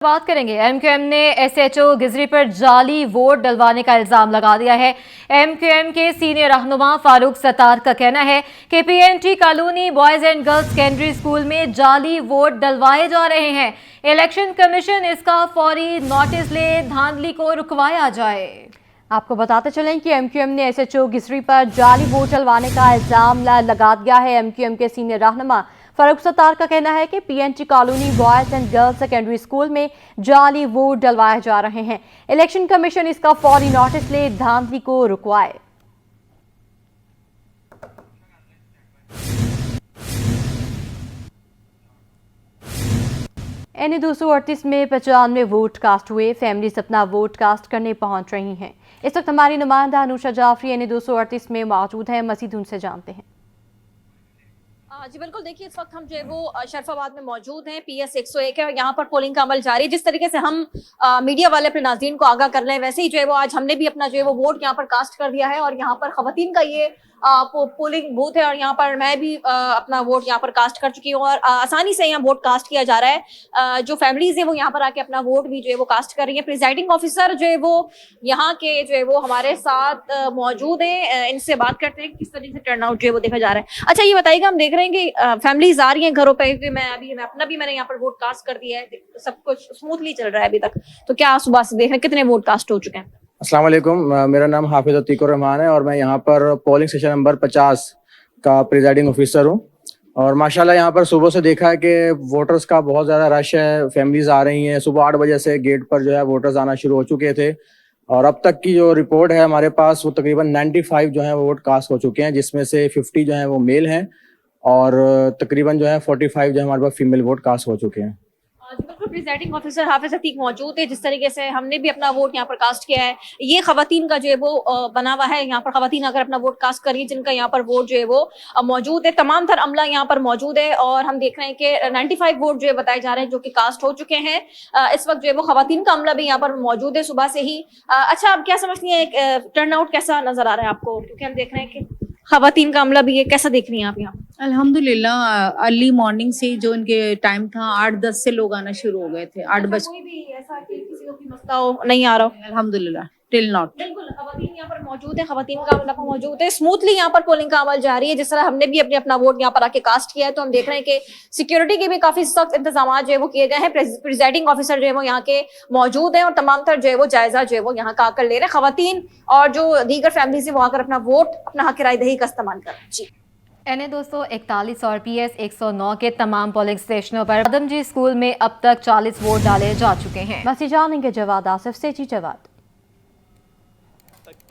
बात करेंगे। एमक्यूएम ने एसएचओ गिजरी पर जाली वोट डलवाने का इल्जाम लगा दिया है। एमक्यूएम के सीनियर रहनुमा फारूक सत्तार का कहना है कि PNT colony boys and girls secondary school में जाली वोट डलवाए जा रहे हैं। इलेक्शन कमीशन इसका फौरी नोटिस ले धांधली को रुकवाया जाए। आपको बताते चलें कि एमक्यूएम ने एसएचओ गिजरी पर जाली वोट डलवाने का इल्जाम लगा दिया है। एमक्यूएम के सीनियर रहनुमा फारूक सत्तार का कहना है कि PNT colony boys and girls secondary school में जाली वोट डलवाए जा रहे हैं। इलेक्शन कमीशन इसका फौरी नोटिस ले धांधली को रुकवाए। एनए 238 में 95 वोट कास्ट हुए। फैमिलीज अपना वोट कास्ट करने पहुंच रही हैं। इस वक्त हमारी नुमाइंदा अनुषा जाफरी एनए 238 में मौजूद है। मजीद उनसे जानते हैं। जी बिल्कुल, देखिए इस वक्त हम जो है वो शरफाबाद में मौजूद हैं। PS 101 है और यहाँ पर पोलिंग का अमल जारी है। जिस तरीके से हम मीडिया वाले अपने नाज़रीन को आगाह कर रहे हैं, वैसे ही जो है वो आज हमने भी अपना जो है वो वोट यहाँ पर कास्ट कर दिया है। और यहाँ पर खवातीन का ये पोलिंग बूथ है और यहाँ पर मैं भी अपना वोट यहाँ पर कास्ट कर चुकी हूँ और आसानी से यहाँ वोट कास्ट किया जा रहा है। जो फैमिलीज है वो यहाँ पर आके अपना वोट भी जो है वो कास्ट कर रही है। प्रिजाइडिंग ऑफिसर जो है वो यहाँ के जो है वो हमारे साथ मौजूद है। इनसे बात करते हैं किस तरीके से टर्नआउट जो है वो देखा जा रहा है। अच्छा ये बताइएगा, हम देख रहे हैं कि फैमिलीज आ रही हैं घरों पे, क्योंकि मैंने यहाँ पर वोट कास्ट कर दिया है। सब कुछ स्मूथली चल रहा है अभी तक, तो क्या सुबह से देख रहे हैं कितने वोट कास्ट हो चुके हैं? अस्सलाम वालेकुम, मेरा नाम हाफिज अतीकुर रहमान है और मैं यहाँ पर पोलिंग स्टेशन नंबर 50 का प्रिजाइडिंग ऑफिसर हूँ। और माशाल्लाह यहाँ पर सुबह से देखा है कि वोटर्स का बहुत ज़्यादा रश है। फैमिलीज आ रही हैं। सुबह 8 बजे से गेट पर जो है वोटर्स आना शुरू हो चुके थे और अब तक की जो रिपोर्ट है हमारे पास वो तकरीबन 95 जो है वोट कास्ट हो चुके हैं, जिसमें से 50 जो है वो मेल हैं और तकरीबन जो है 45 जो है हमारे पास फीमेल वोट कास्ट हो चुके हैं। बिल्कुल, प्रिजाइडिंग ऑफिसर हाफिज अतीक मौजूद है। जिस तरीके से हमने भी अपना वोट यहाँ पर कास्ट किया है, ये खवातीन का जो है वो बना हुआ है। यहाँ पर खवातीन अगर अपना वोट कास्ट करिए जिनका यहाँ पर वोट जो है वो मौजूद है, तमाम तर अमला यहाँ पर मौजूद है और हम देख रहे हैं कि 95 वोट जो है बताए जा रहे हैं जो कि कास्ट हो चुके हैं। इस वक्त जो है वो खवातीन का अमला भी यहाँ पर मौजूद है सुबह से ही। अच्छा, आप क्या समझती हैं, टर्न आउट कैसा नजर आ रहा है आपको? क्योंकि हम देख रहे हैं कि खवातीन का अमला भी है, कैसा देख रही हैं आप यहाँ? अल्हम्दुलिल्लाह, अर्ली मॉर्निंग से जो इनके टाइम था 8-10 से लोग आना शुरू हो गए थे। 8 बजे कोई भी ऐसा कि किसी को भी मसला हो नहीं आ रहा हो? अल्हम्दुलिल्लाह टिल नॉट। बिल्कुल, खवातीन यहाँ पर मौजूद है, खवातीन का अमला मौजूद है। स्मूथली यहाँ पर पोलिंग का अमल जारी है। जिस तरह हमने भी अपना वोट यहाँ पर आके कास्ट किया है, तो हम देख रहे हैं कि सिक्योरिटी के भी काफी सख्त इंतजाम जो है वो किए गए हैं। प्रिजाइडिंग ऑफिसर जो है वो यहाँ के मौजूद है और तमाम तर जो है वो जायजा जो है वो यहाँ का आकर ले रहे हैं। खवातीन और जो दीगर फैमिली है वो आकर अपना वोट, अपना हक राय दही का इस्तेमाल कर रहे हैं। जी, एनए 241 और PS 109 के तमाम पोलिंग स्टेशनों पर आदमजी स्कूल में अब तक 40 वोट डाले जा चुके हैं। बस जानेंगे जवाद आसिफ से। जी जवाद।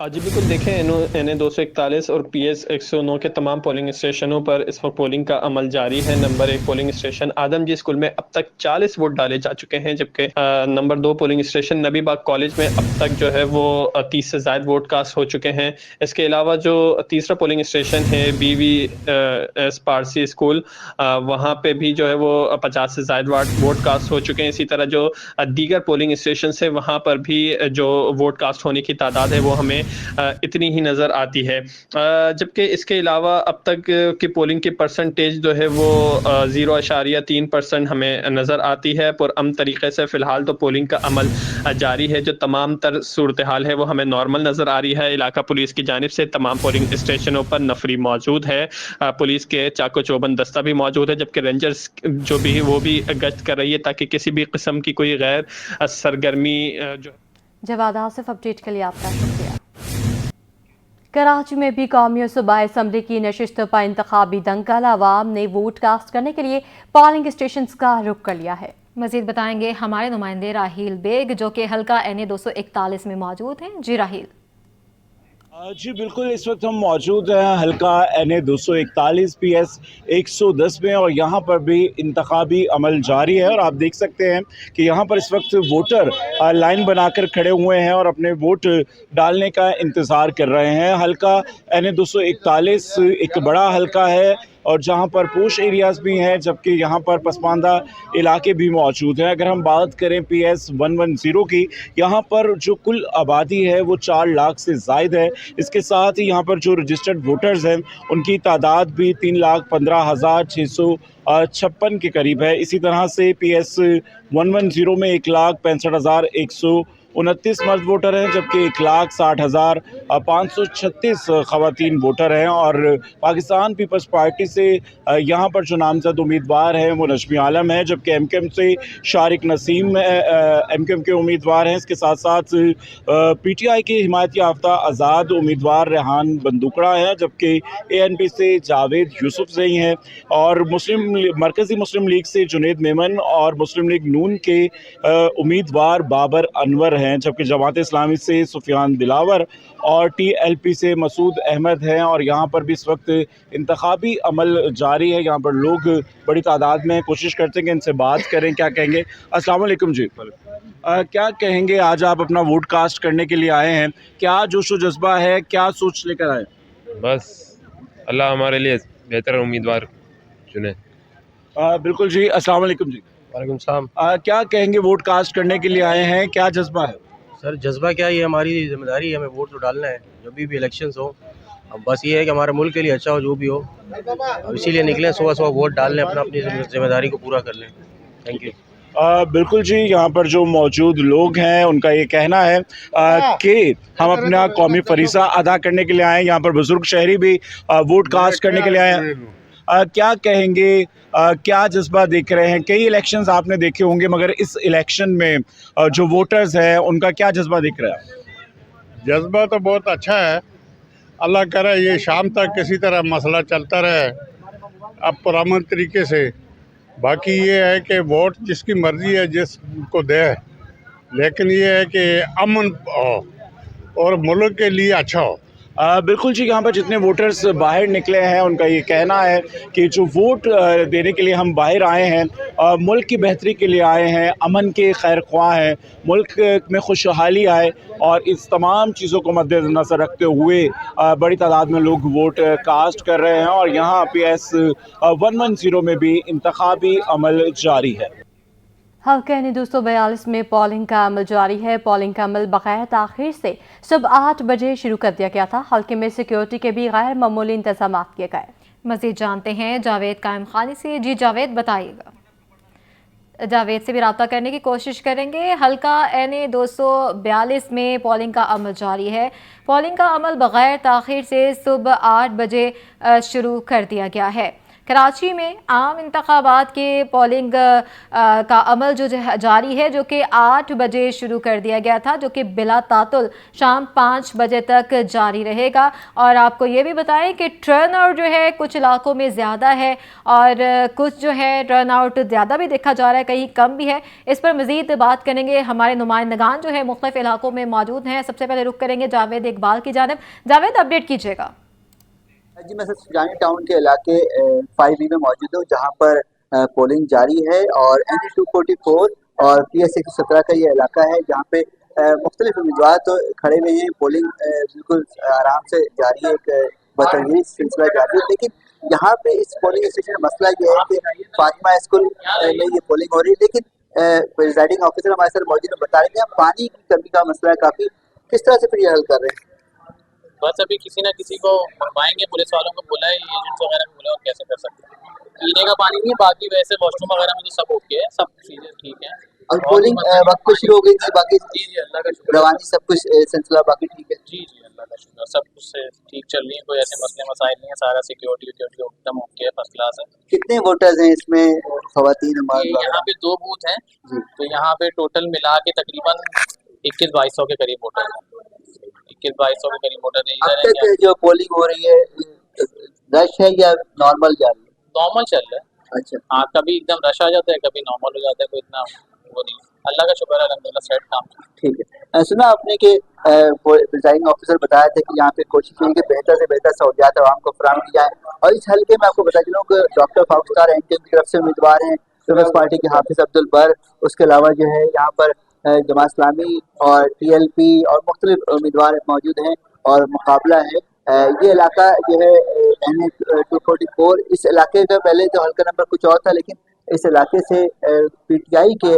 आज बिल्कुल देखें, एनए 241 और PS 109 के तमाम पोलिंग स्टेशनों पर इस वक्त पोलिंग का अमल जारी है। नंबर 1 पोलिंग स्टेशन आदमजी स्कूल में अब तक 40 वोट डाले जा चुके हैं, जबकि नंबर 2 पोलिंग स्टेशन नबी बाग कॉलेज में अब तक जो है वो 30 से ज़ायद वोट कास्ट हो चुके हैं। इसके अलावा जो तीसरा पोलिंग स्टेशन है BVS पारसी स्कूल, वहाँ पे भी जो है वो 50 से ज़ायद वोट कास्ट हो चुके हैं। इसी तरह जो दीगर पोलिंग स्टेशन है वहाँ पर भी जो वोट कास्ट होने की तादाद है वो हमें इतनी ही नज़र आती है। जबकि इसके अलावा अब तक की पोलिंग की परसेंटेज जो है वो 0.3% हमें नज़र आती है। पुरअमन तरीके से फ़िलहाल तो पोलिंग का अमल जारी है। जो तमाम तर सूरत हाल है वो हमें नॉर्मल नज़र आ रही है। इलाका पुलिस की जानिब से तमाम पोलिंग स्टेशनों पर नफरी मौजूद है। पुलिस के चाको चौबंद दस्ता भी मौजूद है, जबकि रेंजर्स जो भी वो भी गश्त कर रही है ताकि किसी भी किस्म की कोई गैर सरगर्मी जो। जवाद आसिफ, अपडेट के लिए आपका शुक्रिया। कराची में भी कौमी और सूबाई असम्बली की नशिस्त पर इंतखाबी दंगल, अवाम ने वोट कास्ट करने के लिए पोलिंग स्टेशन का रुख कर लिया है। मजीद बताएंगे हमारे नुमाइंदे राहील बेग जो कि हल्का एनए 241 में मौजूद हैं। जी राहील। जी बिल्कुल, इस वक्त हम मौजूद हैं हल्का एनए 241 PS 110 में और यहाँ पर भी इंतखाबी अमल जारी है। और आप देख सकते हैं कि यहाँ पर इस वक्त वोटर लाइन बनाकर खड़े हुए हैं और अपने वोट डालने का इंतज़ार कर रहे हैं। हल्का एनए 241 एक बड़ा हल्का है और जहाँ पर पोश एरियाज़ भी हैं, जबकि यहाँ पर पसमानदा इलाके भी मौजूद हैं। अगर हम बात करें PS 110 की, यहाँ पर जो कुल आबादी है वो 4 लाख से ज़ायद है। इसके साथ ही यहाँ पर जो रजिस्टर्ड वोटर्स हैं उनकी तादाद भी 3,15,600 56 के करीब है। इसी तरह से PS 110 में 1,65,129 मर्द वोटर हैं, जबकि 1,60,536 खवातीन वोटर हैं। और पाकिस्तान पीपल्स पार्टी से यहाँ पर जो नामजद उम्मीदवार हैं वो नजमी आलम है, जबकि MKM से शारिक नसीम MKM के उम्मीदवार हैं। इसके साथ साथ PTI के हिमायत याफ्ता आज़ाद उम्मीदवार रेहान बंदूकड़ा हैं, जबकि ANP से जावेद यूसुफजई हैं, और मरकज़ी मुस्लिम लीग से जुनेद मेमन और मुस्लिम लीग नून के उम्मीदवार बाबर अनवर हैं, जबकि जमात इस्लामी से सुफियान दिलावर और TLP से मसूद अहमद हैं। और यहाँ पर भी इस वक्त इंतखाबी अमल जारी है। यहाँ पर लोग बड़ी तादाद में कोशिश करते हैं कि इनसे बात करें, क्या कहेंगे। अस्सलाम वालेकुम जी, क्या कहेंगे, आज आप अपना वोट कास्ट करने के लिए आए हैं, क्या जोश व जज्बा है, क्या सोच लेकर आए? बस अल्लाह हमारे लिए बेहतर उम्मीदवार चुने। बिल्कुल जी। अस्सलाम वालेकुम जी। वालेकुम सलाम। क्या कहेंगे, वोट कास्ट करने के लिए आए हैं, क्या जज्बा है? सर जज्बा क्या, ये हमारी जिम्मेदारी है, हमें वोट तो डालना है जब भी इलेक्शंस हो। अब बस ये है कि हमारे मुल्क के लिए अच्छा हो जो भी हो, अब इसीलिए निकलें, सुबह सुबह वोट डाल लें, अपनी जिम्मेदारी को पूरा कर लें। Thank you. बिल्कुल जी, यहाँ पर जो मौजूद लोग हैं उनका ये कहना है कि हम अपना कौमी फरीज़ा अदा करने के लिए आए हैं। यहाँ पर बुजुर्ग शहरी भी वोट कास्ट करने के लिए आए हैं। क्या कहेंगे, क्या जज्बा देख रहे हैं? कई इलेक्शंस आपने देखे होंगे, मगर इस इलेक्शन में जो वोटर्स हैं उनका क्या जज्बा दिख रहा है? जज्बा तो बहुत अच्छा है, अल्लाह करे ये शाम तक किसी तरह मसला चलता रहे अब पुरअमन तरीके से। बाकी ये है कि वोट जिसकी मर्ज़ी है जिसको दे, लेकिन ये है कि अमन हो और मुल्क के लिए अच्छा हो। बिल्कुल जी, यहाँ पर जितने वोटर्स बाहर निकले हैं उनका ये कहना है कि जो वोट देने के लिए हम बाहर आए हैं, मुल्क की बेहतरी के लिए आए हैं, अमन के खैर ख्वाह हैं, मुल्क में खुशहाली आए, और इस तमाम चीज़ों को मद्देनज़र रखते हुए बड़ी तादाद में लोग वोट कास्ट कर रहे हैं। और यहाँ PS 110 में भी इंतखाबी अमल जारी है। हल्का यानी 242 में पोलिंग का अमल जारी है। पोलिंग का अमल बगैर ताखीर से सुबह 8 बजे शुरू कर दिया गया था। हल्के में सिक्योरिटी के भी गैर मामूली इंतजाम किए गए। मजीद जानते हैं जावेद कायम खानी से। जी जावेद, बताइएगा। जावेद से भी रब्ता करने की कोशिश करेंगे। हल्का NA 242 में पोलिंग का अमल जारी है। पोलिंग का अमल बगैर ताखीर से सुबह 8 बजे शुरू कर दिया गया है। कराची में आम इंतखाबात के पोलिंग का अमल जो जारी है, जो कि 8 बजे शुरू कर दिया गया था, जो कि बिला तातुल शाम 5 बजे तक जारी रहेगा। और आपको ये भी बताएं कि टर्न आउट जो है कुछ इलाकों में ज़्यादा है और कुछ जो है टर्न आउट ज़्यादा भी देखा जा रहा है, कहीं कम भी है। इस पर मज़ीद बात करेंगे, हमारे नुमाइंदगान जो है मुख्तलिफ इलाकों में मौजूद हैं। सबसे पहले रुख करेंगे जावेद इकबाल की जानिब। जावेद, अपडेट कीजिएगा। जी, मैं सुजानी टाउन के इलाके 5B में मौजूद हूँ, जहाँ पर पोलिंग जारी है। और NA 244 और PS 117 का ये इलाका है, जहाँ पे मुख्तलिफ उम्मीदवार तो खड़े हुए हैं। पोलिंग बिल्कुल आराम से जारी है, एक बतदरीज सिलसिला जारी है। लेकिन यहाँ पे इस पोलिंग स्टेशन में मसला ये है कि फातिमा स्कूल में ये पोलिंग हो रही है, लेकिन प्रिजाइडिंग ऑफिसर हमारे साथ मौजूद है, बता रहे हैं पानी की कमी का मसला है काफ़ी। किस तरह से फिर ये हल कर रहे हैं? बस अभी किसी ना किसी को मंगवाएंगे, पुलिस वालों को बोला है, एजेंट्स वगैरह को बोला, और कैसे कर सकते हैं। पीने का पानी नहीं है, बाकी वैसे वॉशरूम वगैरह में तो सब ओके है, सब चीज़ें ठीक है। और पोलिंग वक्त को शुरू हो गई थी, बाकी जी अल्लाह का शुक्र, रवानी सब कुछ सिलसिला बाकी ठीक है? जी अल्लाह का शुक्र, सब कुछ से ठीक चल रही है, कोई ऐसे मसले मसाइल नहीं है, सारा सिक्योरिटी एकदम ओके है, फर्स्ट क्लास है। कितने वोटर्स हैं इसमें, खवातीन मर्द? यहाँ पे 2 बूथ हैं, तो यहाँ पे टोटल मिला के तकरीबन 21-2200 के करीब वोटर हैं। 21-2200 के करीब वोटर है। अब तक जो पोलिंग हो रही है रश है या नॉर्मल जा रही है? नॉर्मल चल रहा है। अच्छा, हाँ, कभी एकदम रश आ जाता है, कभी नॉर्मल हो जाता है, कोई इतना वो नहीं। अल्लाह का शुक्र है, अल्हम्दुलिल्लाह सेट काम। ठीक है। सुना आपने कि प्रिजाइडिंग ऑफिसर बताया था कि यहाँ पे कोशिश की कि बेहतर से बेहतर सहूलियात आवाम को फराहम की जाए। और इस हल्के में आपको बता चलूँ कि डॉक्टर फारूक स्टार MKM की तरफ से उम्मीदवार हैं, पीपल्स पार्टी के हाफिज अब्दुल बर, उसके अलावा जो है यहाँ पर जमात इस्लामी और TLP और मुख्तलिफ उम्मीदवार मौजूद हैं और मुकाबला है। ये इलाका जो है NA 244, इस इलाके का पहले तो हल्का नंबर कुछ और था, लेकिन इस इलाके से PTI के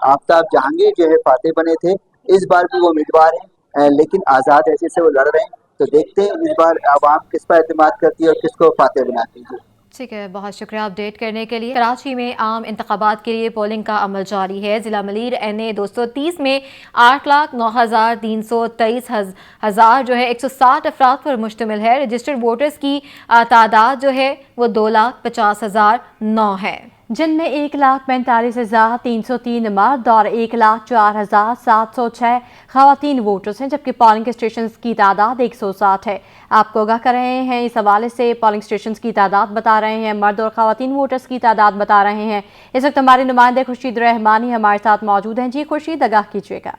आफ्ताब जहांगीर जो है फातेह बने थे। इस बार भी वो उम्मीदवार हैं, लेकिन आज़ाद हैसियत से वो लड़ रहे हैं। तो देखते हैं इस बार आवाम किस पर एतमाद करती है और किसको फातेह बनाती है। ठीक है, बहुत शुक्रिया अपडेट करने के लिए। कराची में आम इंतखाबात के लिए पोलिंग का अमल जारी है। जिला मलीर NA 230 में 8,09,323 जो है 160 अफराद पर मुश्तमिल है। रजिस्टर्ड वोटर्स की तादाद जो है वो 2,50,009 है, जिनमें 1,45,303 मर्द और 1,04,706 खवातीन वोटर्स हैं, जबकि पोलिंग स्टेशन की तादाद 160 है। आपको आगाह कर रहे हैं इस हवाले से, पोलिंग स्टेशन की तादाद बता रहे हैं, मर्द और खवातीन वोटर्स की तादाद बता रहे हैं। इस वक्त हमारे नुमाइंदे खुर्शीद रहमानी हमारे साथ मौजूद हैं। जी खुर्शीद, आगाह कीजिएगा।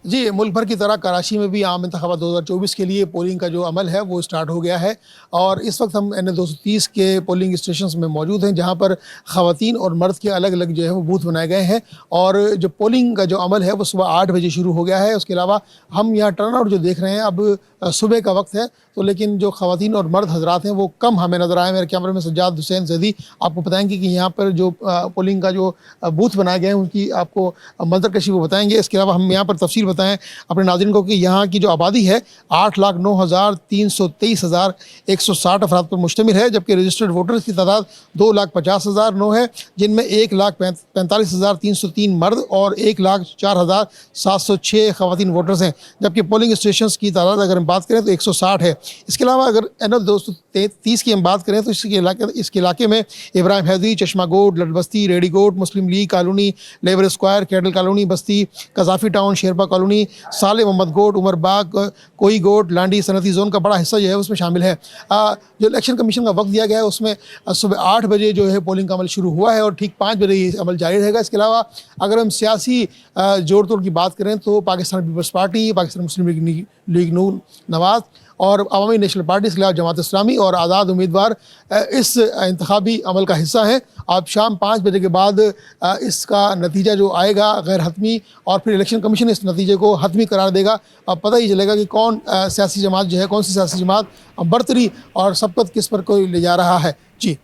जी, मुल्क भर की तरह कराची में भी आम इंतखाबात 2024 के लिए पोलिंग का जो अमल है वो स्टार्ट हो गया है और इस वक्त हम NA 230 के पोलिंग स्टेशन में मौजूद हैं, जहां पर ख़वातीन और मर्द के अलग अलग जो है वो बूथ बनाए गए हैं और जो पोलिंग का जो अमल है वो सुबह 8 बजे शुरू हो गया है। उसके अलावा हम यहाँ टर्नआउट जो देख रहे हैं, अब सुबह का वक्त है तो लेकिन जो ख़वातीन और मर्द हजरात हैं वो कम हमें नज़र आए। मेरे कैमरे में सज्जाद हुसैन जदी आपको बताएंगे कि यहाँ पर जो पोलिंग का जो बूथ बनाए गए हैं उनकी आपको मंजर कशी वो बताएंगे। इसके अलावा हम यहाँ पर तफसील बताएं अपने नाज़रीन को कि यहाँ की जो आबादी है 8,09,323,160 अफराद पर मुश्तमिल है, जबकि रजिस्टर्ड वोटर्स की तादाद 2,50,009 है, जिनमें 1,45,303 मर्द और 1,04,706 खवातीन वोटर्स हैं, जबकि पोलिंग स्टेशन की तादाद अगर हम बात करें तो 160 है। इसके अलावा अगर NA 230 की हम बात करें तो इसके इलाके में इब्राहिम हैदरी, चश्मा गोट, लड बस्ती, Rehri Goth, Muslim League colony, labour square, कैडल कॉलोनी बस्ती, कजाफी टाउन, शेरपा कॉलोनी, साले मोहम्मद गोट, उमर बाग, कोई गोट, लांडी सनती जोन का बड़ा हिस्सा जो है उसमें शामिल है। जो इलेक्शन कमीशन का वक्त दिया गया है उसमें सुबह 8 बजे जो है पोलिंग का अमल शुरू हुआ है और ठीक 5 बजे ये अमल जारी रहेगा। इसके अलावा अगर हम सियासी जोड़ तोड़ की बात करें तो पाकिस्तान पीपल्स पार्टी, पाकिस्तान मुस्लिम लीग नून नवाज और अवामी नेशनल पार्टी के खिलाफ जमात इस्लामी और आज़ाद उम्मीदवार इस इंतखाबी अमल का हिस्सा हैं। अब शाम 5 बजे के बाद इसका नतीजा जो आएगा गैर हतमी और फिर इलेक्शन कमीशन इस नतीजे को हतमी करार देगा। अब पता ही चलेगा कि कौन सियासी जमात जो है, कौन सी सियासी जमात बरतरी और सबकत किस पर कोई ले जा रहा है। जी,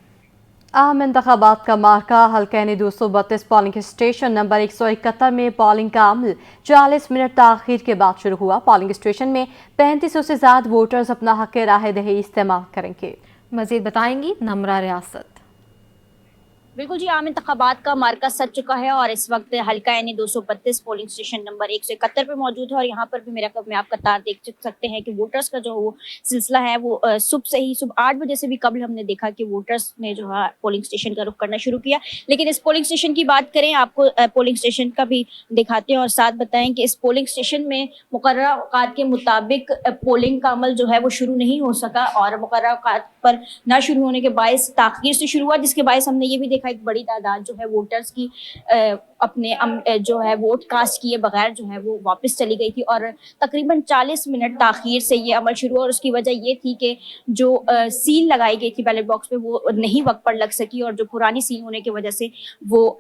आम इंतखाबात का मार्का हल्का NA 232 पोलिंग स्टेशन नंबर 171 में पोलिंग का अमल 40 मिनट ताख़ीर के बाद शुरू हुआ। पोलिंग स्टेशन में 3500 से ज़्यादा वोटर्स अपना हक़ राय दही इस्तेमाल करेंगे। मज़ीद बताएंगी नम्रा रियासत। बिल्कुल जी, आम इंतखाबात का मार्का सज चुका है और इस वक्त हल्का NA 232 पोलिंग स्टेशन नंबर 171 पे मौजूद है और यहाँ पर भी मेरा कब में आप कतार देख सकते हैं कि वोटर्स का जो वो सिलसिला है वो सुबह 8 बजे से भी कबल हमने देखा कि वोटर्स ने जो है पोलिंग स्टेशन का रुख करना शुरू किया। लेकिन इस पोलिंग स्टेशन की बात करें, आपको पोलिंग स्टेशन का भी दिखाते हैं और साथ बताएं कि इस पोलिंग स्टेशन में मुकर्रर औकात के मुताबिक पोलिंग का अमल जो है वो शुरू नहीं हो सका और मुकर्रर औकात पर ना शुरू होने के बायस ताख़ीर से शुरू हुआ, जिसके बायस हमने ये भी देखा एक बड़ी तादाद जो है वोटर्स की अपने जो है वोट कास्ट किए बगैर जो है वो वापस चली गई थी और तकरीबन 40 मिनट ताख़ीर से ये अमल शुरू हुआ। और उसकी वजह ये थी कि जो सील लगाई गई थी बैलेट बॉक्स पे वो नहीं वक्त पर लग सकी और जो पुरानी सील होने की वजह से वो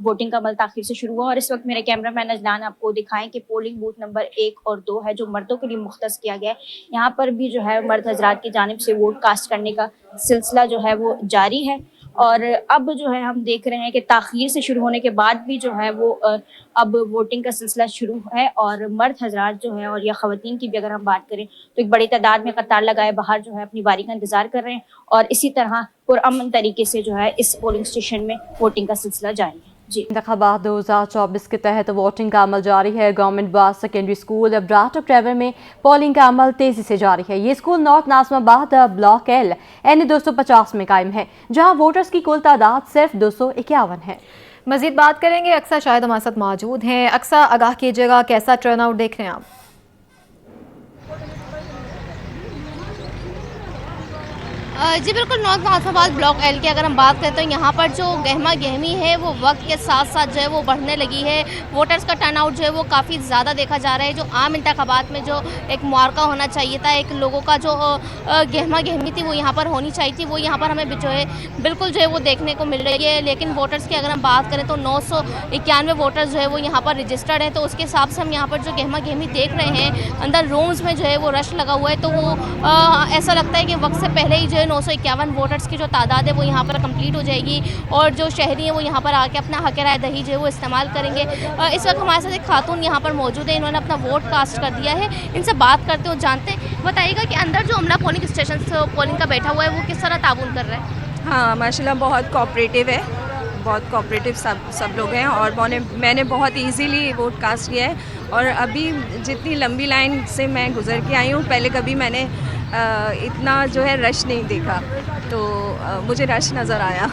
वोटिंग का अमल ताख़ीर से शुरू हुआ। और इस वक्त मेरे कैमरामैन अजलान आपको दिखाएं कि पोलिंग बूथ नंबर 1 और 2 है जो मर्दों के लिए मुख्तस किया गया है। यहाँ पर भी जो है मर्द हजरात की जानिब से वोट कास्ट करने का सिलसिला जो है वो जारी है। और अब जो है हम देख रहे हैं कि ताख़ीर से शुरू होने के बाद भी जो है वो अब वोटिंग का सिलसिला शुरू है और मर्द हजरात जो है और या ख़वातीन की भी अगर हम बात करें तो एक बड़ी तादाद में कतार लगाए बाहर जो है अपनी बारी का इंतज़ार कर रहे हैं और इसी तरह पुरअमन तरीके से जो है इस पोलिंग स्टेशन में वोटिंग का सिलसिला जारी है। जी, इंतखाबात 2024 के तहत वोटिंग का अमल जारी है। गवर्नमेंट बॉयज सेकेंडरी स्कूल अब्राट ट्रेवर में पोलिंग का अमल तेजी से जारी है। ये school north Nazimabad block L NA 250 में कायम है, जहां वोटर्स की कुल तादाद सिर्फ 251 है। मजीद बात करेंगे, अक्सा शायद हमारे साथ मौजूद हैं। अक्सा, आगाह कीजिएगा कैसा टर्न आउट देख रहे हैं आप? जी बिल्कुल, नॉर्थ नाज़िमाबाद ब्लॉक L की अगर हम बात करें तो यहाँ पर जो गहमा गहमी है वो वक्त के साथ साथ जो है वो बढ़ने लगी है। वोटर्स का टर्नआउट जो है वो काफ़ी ज़्यादा देखा जा रहा है। जो आम इंतखाबात में जो एक मार्का होना चाहिए था, एक लोगों का जो गहमा गहमी थी वो यहाँ पर होनी चाहिए थी, वो यहाँ पर हमें जो है बिल्कुल जो है वो देखने को मिल रही है। लेकिन वोटर्स की अगर हम बात करें तो 991 वोटर्स जो है वो यहाँ पर रजिस्टर्ड है, तो उसके हिसाब से हम यहाँ पर जो गहमा गहमी देख रहे हैं, अंदर रूम्स में जो है वो रश लगा हुआ है, तो वो ऐसा लगता है कि वक्त से पहले ही जो है 951 वोटर्स की जो तादाद है वो यहाँ पर कंप्लीट हो जाएगी और जो शहरी हैं वो यहाँ पर आके अपना हक राय दही जो है वो इस्तेमाल करेंगे। इस वक्त हमारे साथ एक खातून यहाँ पर मौजूद है, इन्होंने अपना वोट कास्ट कर दिया है। इनसे बात करते हो, जानते हैं। बताइएगा कि अंदर जो अमला पोलिंग स्टेशन पोलिंग का बैठा हुआ है वो किस तरह ताउन कर रहा है? हाँ माशाल्लाह बहुत कोऑपरेटिव है, बहुत कोऑपरेटिव सब लोग हैं और मैंने बहुत इजीली वोट कास्ट किया है। और अभी जितनी लंबी लाइन से मैं गुजर के आई हूँ, पहले कभी मैंने इतना जो है रश नहीं देखा, तो मुझे रश नज़र आया।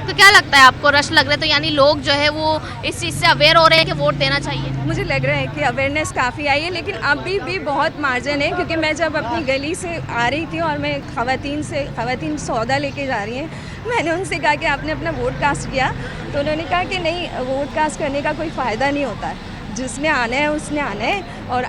तो क्या लगता है आपको, रश लग रहा है तो यानी लोग जो है वो इस चीज़ से अवेयर हो रहे हैं कि वोट देना चाहिए? मुझे लग रहा है कि अवेयरनेस काफ़ी आई है, लेकिन अभी भी बहुत मार्जिन है। क्योंकि मैं जब अपनी गली से आ रही थी और मैं ख़वातीन सौदा लेके जा रही हैं, मैंने उनसे कहा कि आपने अपना वोट कास्ट किया, तो उन्होंने कहा कि नहीं, वोट कास्ट करने का कोई फ़ायदा नहीं होता है, जिसने आना है उसने आना है। और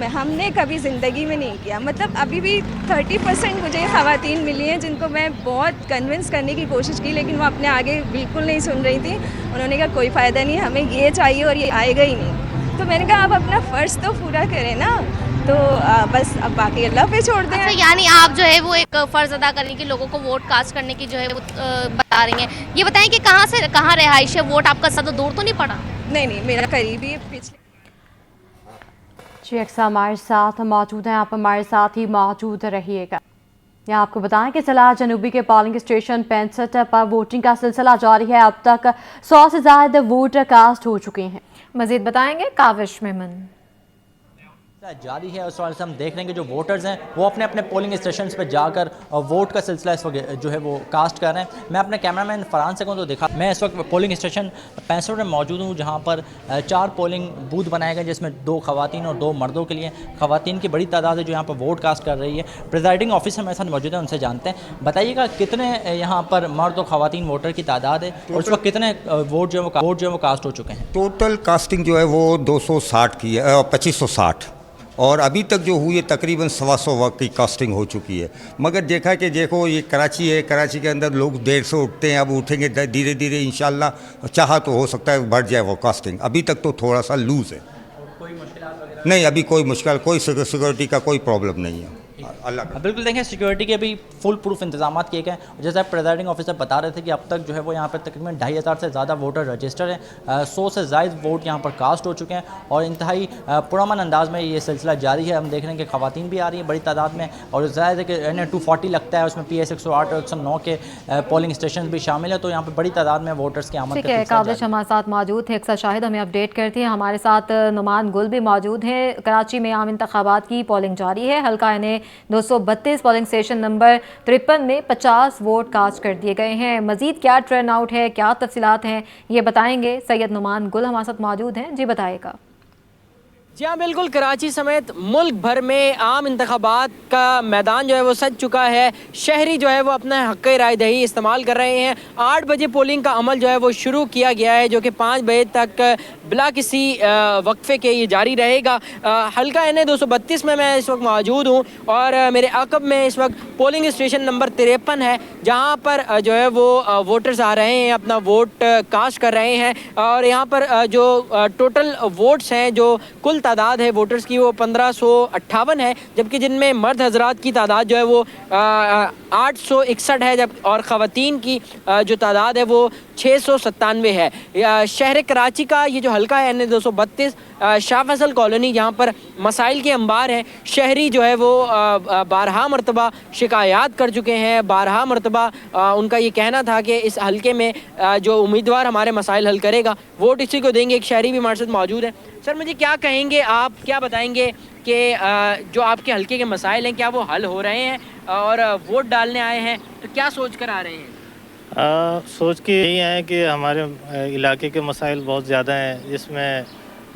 हमने कभी ज़िंदगी में नहीं किया। मतलब अभी भी 30% मुझे ख़वातीन मिली हैं जिनको मैं बहुत कन्विंस करने की कोशिश की, लेकिन वो अपने आगे बिल्कुल नहीं सुन रही थी। उन्होंने कहा कोई फ़ायदा नहीं, हमें ये चाहिए और ये आएगा ही नहीं। तो मैंने कहा आप अपना फ़र्ज़ तो पूरा करें ना, तो बस अब बाकी अल्लाह पे छोड़ दें। अच्छा, यानी आप जो है वो एक फ़र्ज़ अदा करने की, लोगों को वोट कास्ट करने की जो है वो बता रही हैं। ये बताएं कि कहाँ रिहाइश है, वोट आपका ज़्यादा दूर तो नहीं पड़ा? नहीं, मेरा करीबी पिछले जी अक्सर हमारे साथ मौजूद हैं, आप हमारे साथ ही मौजूद रहिएगा। यहाँ आपको बताएं कि सलाह जनूबी के पोलिंग स्टेशन 65 पर वोटिंग का सिलसिला जारी है। अब तक 100 से ज़्यादा वोट कास्ट हो चुके हैं। मज़ीद बताएंगे काविश मेमन। जारी है। उस वजह से हम देख रहे हैं कि जो वोटर्स हैं वो अपने अपने पोलिंग स्टेशन पर जाकर वोट का सिलसिला इस वक्त जो है वो कास्ट कर रहे हैं। मैं अपने कैमरामैन फरहान से कहूँ तो दिखा, मैं इस वक्त पोलिंग स्टेशन 65 में मौजूद हूँ, जहाँ पर 4 पोलिंग बूथ बनाए गए, जिसमें 2 ख़वातीन और 2 मर्दों के लिए। ख़वातीन की बड़ी तादाद है जो यहाँ पर वोट कास्ट कर रही है। प्रिजाइडिंग ऑफिसर मेरे साथ मौजूद है, उनसे जानते हैं। बताइएगा कितने यहाँ पर मर्द और ख़वातीन वोटर की तादाद है और उस वक्त कितने वोट जो है वो कास्ट हो चुके हैं? टोटल कास्टिंग जो है वो 260 की है, 2560, और अभी तक जो हुई है तकरीबन 125 वक्त की कास्टिंग हो चुकी है। मगर देखा कि देखो ये कराची है, कराची के अंदर लोग देर से उठते हैं, अब उठेंगे धीरे धीरे इंशाल्लाह, चाहा तो हो सकता है बढ़ जाए वो कास्टिंग। अभी तक तो थोड़ा सा लूज़ है। नहीं, अभी कोई मुश्किल, कोई सिक्योरिटी का कोई प्रॉब्लम नहीं है। अल्लाह बिल्कुल देखें, सिक्योरिटी के भी फुल प्रूफ इंतजाम किए गए। जैसे प्रिजाइडिंग ऑफिसर बता रहे थे कि अब तक जो है वो यहाँ पर तकरीबन 2500 से ज़्यादा वोटर रजिस्टर हैं, 100 से ज़ायद वोट यहाँ पर कास्ट हो चुके हैं और इंतहाई पुरअमन अंदाज में ये सिलसिला जारी है। हम देख रहे हैं कि ख़वातीन भी आ रही हैं बड़ी तादाद में और ज़ाहिर है कि NA-240 लगता है, उसमें PS 108 और 109 के पोलिंग स्टेशन भी शामिल है, तो यहाँ पर बड़ी तादाद में वोटर्स की आमद है। काबिश हमारे साथ मौजूद है, अक्सर शाहिद हमें अपडेट करती है। हमारे साथ नुमान गुल भी मौजूद हैं। कराची में आम इंतखाबात की पोलिंग जारी है। हल्का NA-232 पोलिंग स्टेशन नंबर 53 में 50 वोट कास्ट कर दिए गए हैं। मजीद क्या टर्न आउट है, क्या तफसीलात हैं, ये बताएंगे सैयद नुमान गुल हमारे साथ मौजूद हैं। जी बताएगा। जी हाँ, बिल्कुल, कराची समेत मुल्क भर में आम इंतखाबात का मैदान जो है वो सज चुका है। शहरी जो है वो अपना हक़ राय दही इस्तेमाल कर रहे हैं। 8 बजे पोलिंग का अमल जो है वो शुरू किया गया है, जो कि 5 बजे तक बिला किसी वक्फे के ये जारी रहेगा। हल्का NA-232 में मैं इस वक्त मौजूद हूँ और मेरे अक़ब में इस वक्त पोलिंग स्टेशन नंबर 53 है, जहाँ पर जो है वो वोटर्स आ रहे हैं, अपना वोट कास्ट कर रहे हैं। और यहाँ पर जो टोटल वोट्स हैं, जो कुल तादाद है वोटर्स की, वो 1558 है, जबकि जिनमें मर्द हजरात की तादाद जो है वो 861 है, जब और ख़वातीन की जो तादाद है वो 697 है। शहर कराची का ये जो हल्का है NA-232 शाह फैसल कॉलोनी, जहाँ पर मसाइल के अंबार हैं। शहरी जो है वो बारहा मरतबा शिकायत कर चुके हैं, बारहा मरतबा उनका ये कहना था कि इस हल्के में जो उम्मीदवार हमारे मसाइल हल करेगा वोट इसी को देंगे। एक शहरी भी हमारे साथ मौजूद है। सर, मुझे क्या कहेंगे, आप क्या बताएंगे कि जो आपके हल्के के मसाइल हैं क्या वो हल हो रहे हैं, और वोट डालने आए हैं तो क्या सोच कर आ रहे हैं? सोच के यही है कि हमारे इलाके के मसाइल बहुत ज़्यादा हैं, जिसमें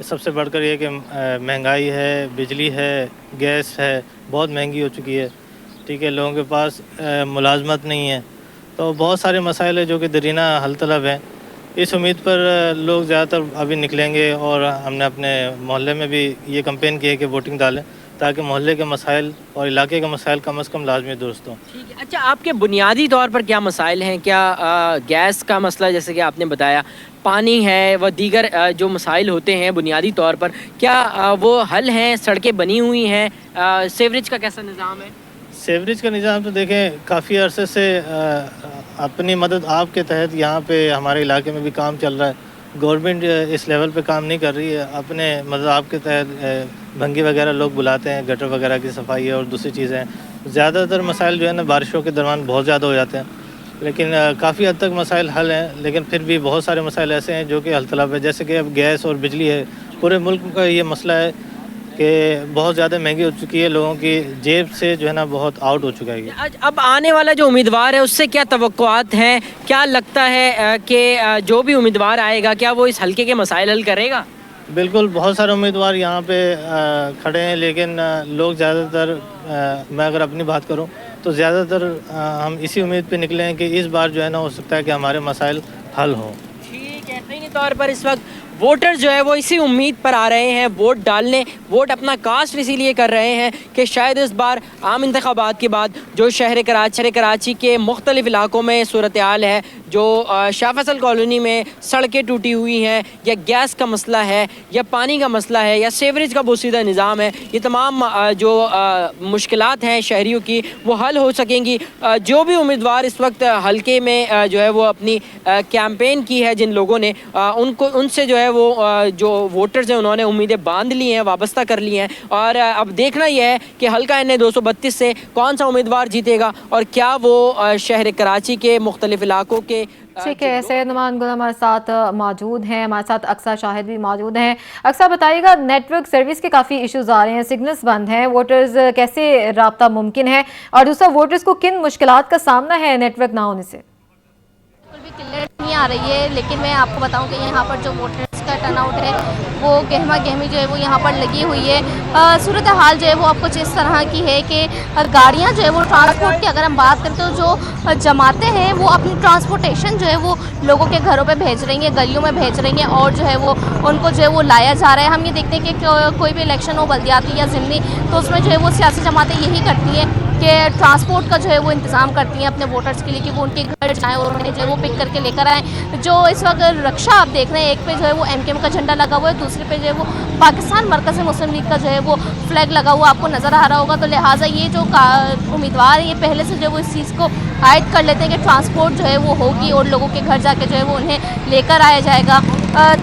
सबसे बढ़कर ये कि महंगाई है, बिजली है, गैस है, बहुत महंगी हो चुकी है। ठीक है, लोगों के पास मुलाजमत नहीं है, तो बहुत सारे मसाइल है जो कि दरीना हल तलब हैं। इस उम्मीद पर लोग ज़्यादातर अभी निकलेंगे और हमने अपने मोहल्ले में भी ये कैंपेन किया कि वोटिंग डालें, ताकि मोहल्ले के मसाइल और इलाके के मसाइल कम से कम लाजमी दुरुस्त हों। ठीक है। अच्छा, आपके बुनियादी तौर पर क्या मसाइल हैं? क्या गैस का मसला, जैसे कि आपने बताया, पानी है, व दीगर जो मसाइल होते हैं बुनियादी तौर पर, क्या वो हल हैं? सड़कें बनी हुई हैं? सीवरेज का कैसा निज़ाम है? सेवरेज का निज़ाम तो देखें काफ़ी अरसे से अपनी मदद आपके तहत यहाँ पे हमारे इलाके में भी काम चल रहा है। गवर्नमेंट इस लेवल पे काम नहीं कर रही है। अपने मदद आपके तहत भंगी वगैरह लोग बुलाते हैं, गटर वगैरह की सफाई है और दूसरी चीज़ें। ज़्यादातर मसाइल जो है ना बारिशों के दौरान बहुत ज़्यादा हो जाते हैं, लेकिन काफ़ी हद तक मसाइल हल हैं। लेकिन फिर भी बहुत सारे मसाइल ऐसे हैं जो कि हल तलब है, जैसे कि अब गैस और बिजली है। पूरे मुल्क का ये मसला है कि बहुत ज़्यादा महंगी हो चुकी है, लोगों की जेब से जो है ना बहुत आउट हो चुका है। आज अब आने वाला जो उम्मीदवार है उससे क्या तवक्कुआत हैं? क्या लगता है कि जो भी उम्मीदवार आएगा क्या वो इस हल्के के मसाइल हल करेगा? बिल्कुल, बहुत सारे उम्मीदवार यहाँ पे खड़े हैं, लेकिन लोग ज़्यादातर मैं अगर अपनी बात करूँ तो ज़्यादातर हम इसी उम्मीद पे निकले हैं कि इस बार जो है ना हो सकता है कि हमारे मसाइल हल हों। ठीक है, यकीनी तौर पर इस वक्त वोटर जो है वो इसी उम्मीद पर आ रहे हैं वोट डालने। वोट अपना कास्ट इसीलिए कर रहे हैं कि शायद इस बार आम इंतखाबात के बाद जो शहर कराची के मुख्तलिफ इलाकों में सूरत हाल है, जो शाह फैसल कॉलोनी में सड़कें टूटी हुई हैं, या गैस का मसला है, या पानी का मसला है, या सेवरेज का बोसीदा निज़ाम है, ये तमाम जो मुश्किलात हैं शहरियों की वो हल हो सकेंगी। जो भी उम्मीदवार इस वक्त हल्के में जो है वो अपनी कैंपेन की है, जिन लोगों ने उनसे जो है वो जो वोटर्स हैं उन्होंने उम्मीदें बांध ली हैं, वाबस्ता कर ली हैं। और अब देखना यह है कि हल्का NA 232 से कौन सा उम्मीदवार जीतेगा और क्या वो शहर कराची के मुख्तलिफ इलाकों के। ठीक है, सैयद नुमान गुल हमारे साथ मौजूद हैं, हमारे साथ अक्सा शाहिद भी मौजूद हैं। अक्सा बताइएगा, नेटवर्क सर्विस के काफ़ी इश्यूज आ रहे हैं, सिग्नल्स बंद हैं, वोटर्स कैसे राब्ता मुमकिन है, और दूसरा वोटर्स को किन मुश्किलात का सामना है नेटवर्क ना होने से? बिल्कुल भी क्लियर नहीं आ रही है, लेकिन मैं आपको बताऊं कि यहाँ पर जो वोटर्स का टर्नआउट है वो गहमा गहमी जो है वो यहाँ पर लगी हुई है। सूरत हाल जो है वो आपको इस तरह की है कि गाड़ियाँ जो है वो ट्रांसपोर्ट की अगर हम बात करें तो जो जमातें हैं वो अपनी ट्रांसपोर्टेशन जो है वो लोगों के घरों पे भेज रही हैं, गलियों में भेज रही हैं, और जो है वो उनको जो है वो लाया जा रहा है। हम ये देखते हैं कि कोई भी इलेक्शन हो, बल्दियाती या ज़िमनी, तो उसमें जो है वो सियासी जमातें यही करती हैं कि ट्रांसपोर्ट का जो है वो इंतज़ाम करती हैं अपने वोटर्स के लिए कि वो उनके घर जाएँ और उन्हें जो है वो पिक करके लेकर आएँ। जो इस वक्त रक्षा आप देख रहे हैं, एक पे जो है वो MKM का झंडा लगा हुआ है, दूसरे पे जो है वो पाकिस्तान मरकज़ी मुस्लिम लीग का जो है वो फ्लैग लगा हुआ आपको नज़र आ रहा होगा। तो लिहाजा ये जो उम्मीदवार है ये पहले से जो है वो इस चीज़ को आयद कर लेते हैं कि ट्रांसपोर्ट जो है वो होगी और लोगों के घर जाके जो है वो उन्हें लेकर आया जाएगा,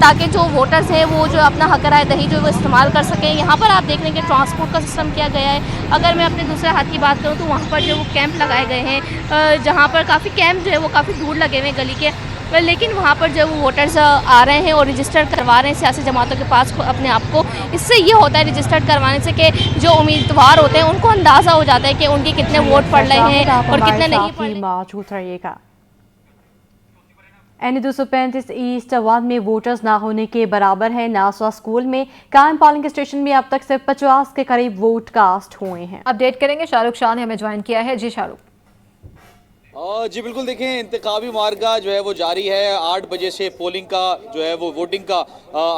ताकि जो वोटर्स हैं वो जो अपना हक राय दही जो है वो इस्तेमाल कर सकें। यहाँ पर आप देख रहे हैं कि ट्रांसपोर्ट का सिस्टम किया गया है। अगर मैं अपने दूसरे हाथ की बात करूँ तो वहाँ पर जो वो कैंप लगाए गए हैं, जहाँ पर काफ़ी कैंप जो है वो काफ़ी दूर लगे हुए हैं गली के, लेकिन वहाँ पर जो वो वोटर्स आ रहे हैं और रजिस्टर करवा रहे हैं सियासी जमातों के पास अपने आप को। इससे ये होता है रजिस्टर्ड करवाने से कि जो उम्मीदवार होते हैं उनको अंदाज़ा हो जाता है कि उनके कितने वोट पड़ रहे हैं और कितने नहीं पड़ रहे। मौजूद रहिएगा। NA 235 ईस्ट 1 में वोटर्स ना होने के बराबर है। नासवा स्कूल में कायम पोलिंग स्टेशन में अब तक सिर्फ 50 के करीब वोट कास्ट हुए हैं। अपडेट करेंगे, शाहरुख शाह ने हमें ज्वाइन किया है। जी शाहरुख। जी बिल्कुल, देखें इंतखाबी मार्का जो है वो जारी है। 8 बजे से पोलिंग का जो है वो वोटिंग का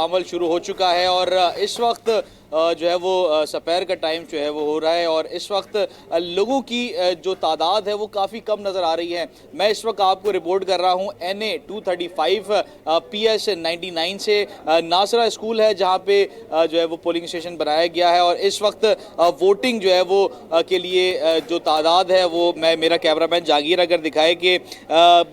अमल शुरू हो चुका है और इस वक्त जो है वो सपहर का टाइम जो है वो हो रहा है और इस वक्त लोगों की जो तादाद है वो काफ़ी कम नज़र आ रही है। मैं इस वक्त आपको रिपोर्ट कर रहा हूँ NA 235 PS 99 से नासरा स्कूल है, जहाँ पे जो है वो पोलिंग स्टेशन बनाया गया है और इस वक्त वोटिंग जो है वो के लिए जो तादाद है वो मेरा कैमरामैन जहांगीर अगर दिखाए कि